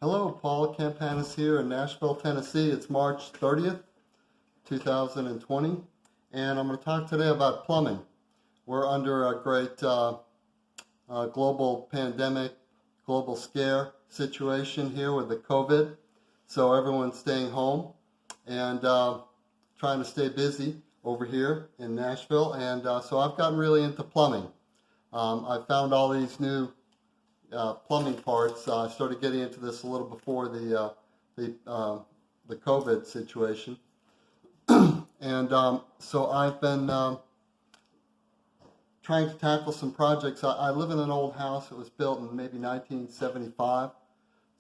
Hello, Paul Campanis here in Nashville, Tennessee. It's March 30th, 2020, and I'm going to talk today about plumbing. We're under a great global pandemic, global scare situation here with the COVID, so everyone's staying home and trying to stay busy over here in Nashville, and so I've gotten really into plumbing. I found all these new plumbing parts. I started getting into this a little before the COVID situation, and so I've been trying to tackle some projects. I live in an old house. It was built in maybe 1975,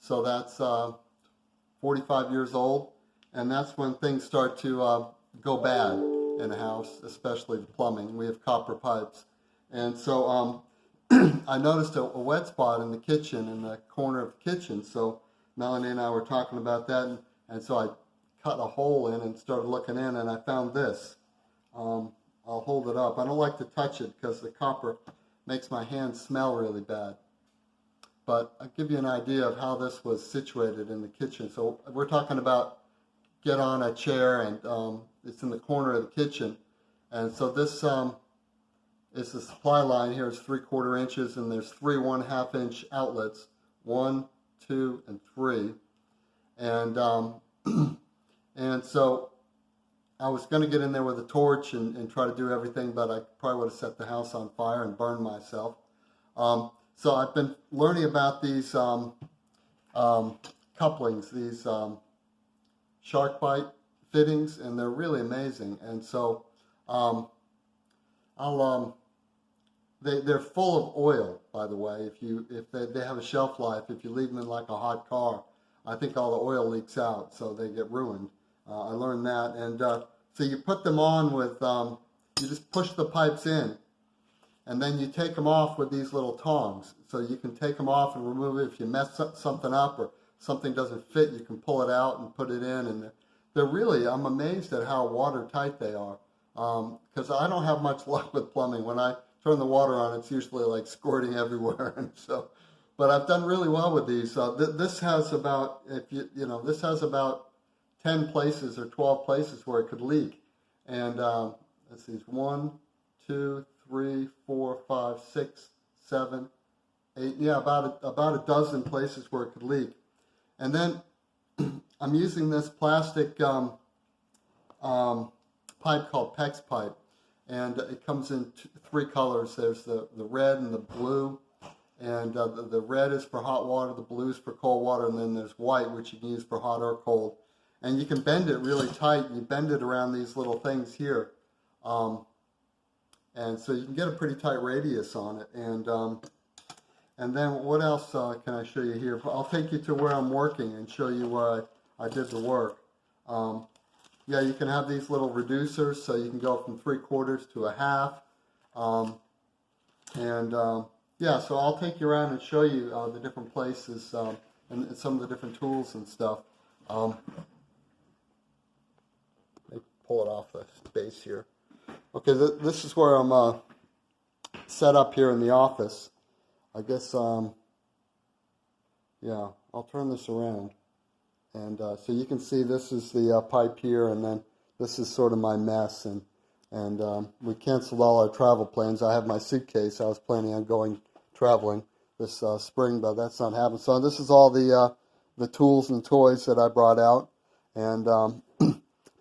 so that's 45 years old, and that's when things start to go bad in a house, especially the plumbing. We have copper pipes, and so I noticed a wet spot in the kitchen, in the corner of the kitchen. So Melanie and I were talking about that, and so I cut a hole in and started looking in, and I found this. I'll hold it up. I don't like to touch it because the copper makes my hands smell really bad. But I'll give you an idea of how this was situated in the kitchen. So we're talking about get on a chair, and it's in the corner of the kitchen. And so this is the supply line here. It's 3/4 inches, and there's 3 1/2 inch outlets, 1, 2, and 3. And and so I was going to get in there with a torch and try to do everything, but I probably would have set the house on fire and burned myself. So I've been learning about these couplings, these shark bite fittings, and they're really amazing. And so they're full of oil, by the way. If they have a shelf life, if you leave them in like a hot car, I think all the oil leaks out, so they get ruined. I learned that, and so you put them on with you just push the pipes in, and then you take them off with these little tongs. So you can take them off and remove it if you mess something up or something doesn't fit. You can pull it out and put it in, and they're really, I'm amazed at how watertight they are, because I don't have much luck with plumbing. When I turn the water on, it's usually like squirting everywhere, and so. But I've done really well with these. This has about, this has about 10 places or 12 places where it could leak, and let's see, 1, 2, 3, 4, 5, 6, 7, 8. Yeah, about a dozen places where it could leak, and then I'm using this plastic pipe called PEX pipe, and it comes in 3 colors. There's the red and the blue, and the red is for hot water, the blue is for cold water, and then there's white, which you can use for hot or cold. And you can bend it really tight. You bend it around these little things here, and so you can get a pretty tight radius on it. And then what else can I show you here? I'll take you to where I'm working and show you where I did the work. Yeah, you can have these little reducers, so you can go from 3/4 to a half. Yeah, so I'll take you around and show you the different places and some of the different tools and stuff. Let me pull it off the space here. Okay, this is where I'm set up here in the office. I guess, yeah, I'll turn this around. And so you can see this is the pipe here, and then this is sort of my mess. And we canceled all our travel plans. I have my suitcase. I was planning on going traveling this spring, but that's not happening. So this is all the tools and toys that I brought out. And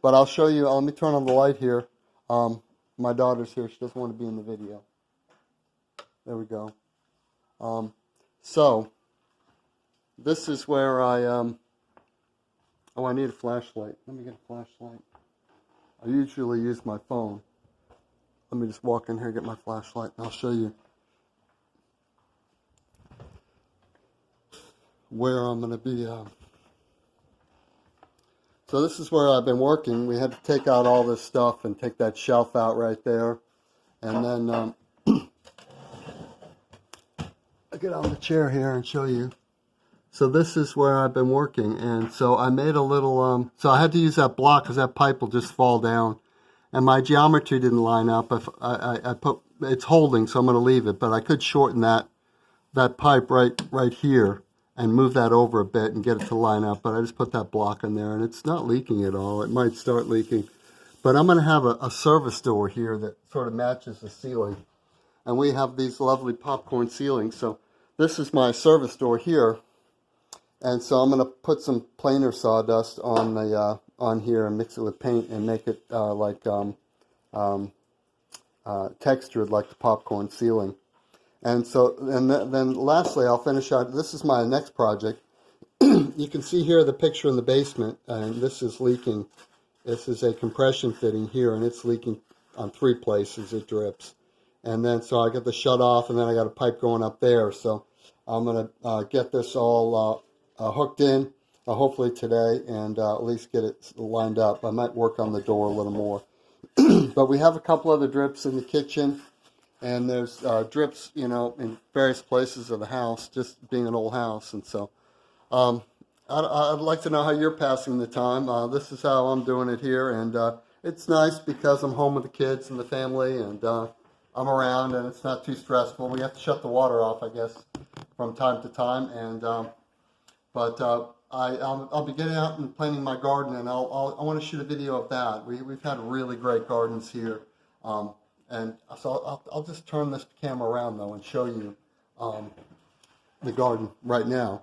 but I'll show you. Let me turn on the light here. My daughter's here. She doesn't want to be in the video. There we go. So this is where I oh, I need a flashlight. Let me get a flashlight. I usually use my phone. Let me just walk in here and get my flashlight, and I'll show you where I'm going to be. So this is where I've been working. We had to take out all this stuff and take that shelf out right there. And then I'll get on the chair here and show you. So this is where I've been working, and so I made a little, so I had to use that block because that pipe will just fall down. And my geometry didn't line up. If I put, it's holding, so I'm going to leave it, but I could shorten that pipe right here and move that over a bit and get it to line up. But I just put that block in there, and it's not leaking at all. It might start leaking. But I'm going to have a service door here that sort of matches the ceiling. And we have these lovely popcorn ceilings. So this is my service door here. And so I'm going to put some planer sawdust on the on here and mix it with paint and make it textured like the popcorn ceiling. And so, and then lastly, I'll finish out. This is my next project. You can see here the picture in the basement, and this is leaking. This is a compression fitting here, and it's leaking on 3 places. It drips. And then, so I got the shut off, and then I got a pipe going up there. So I'm going to get this all hooked in, hopefully today, and at least get it lined up. I might work on the door a little more. But we have a couple other drips in the kitchen, and there's drips, you know, in various places of the house, just being an old house. And so I'd like to know how you're passing the time. This is how I'm doing it here, and it's nice because I'm home with the kids and the family, and I'm around, and it's not too stressful. We have to shut the water off, I guess, from time to time, and I'll be getting out and planting my garden, and I want to shoot a video of that. We've had really great gardens here, and so I'll just turn this camera around though and show you the garden right now.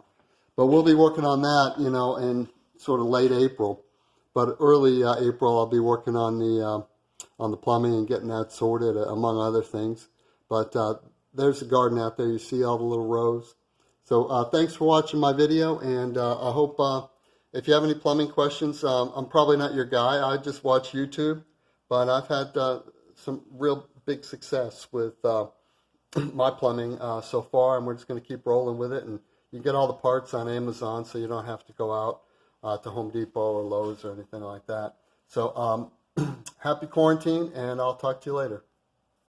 But we'll be working on that, you know, in sort of late April. But early April, I'll be working on the plumbing and getting that sorted, among other things. But there's the garden out there. You see all the little rows. So thanks for watching my video, and I hope if you have any plumbing questions, I'm probably not your guy. I just watch YouTube, but I've had some real big success with my plumbing so far, and we're just going to keep rolling with it. And you get all the parts on Amazon, so you don't have to go out to Home Depot or Lowe's or anything like that. So happy quarantine, and I'll talk to you later.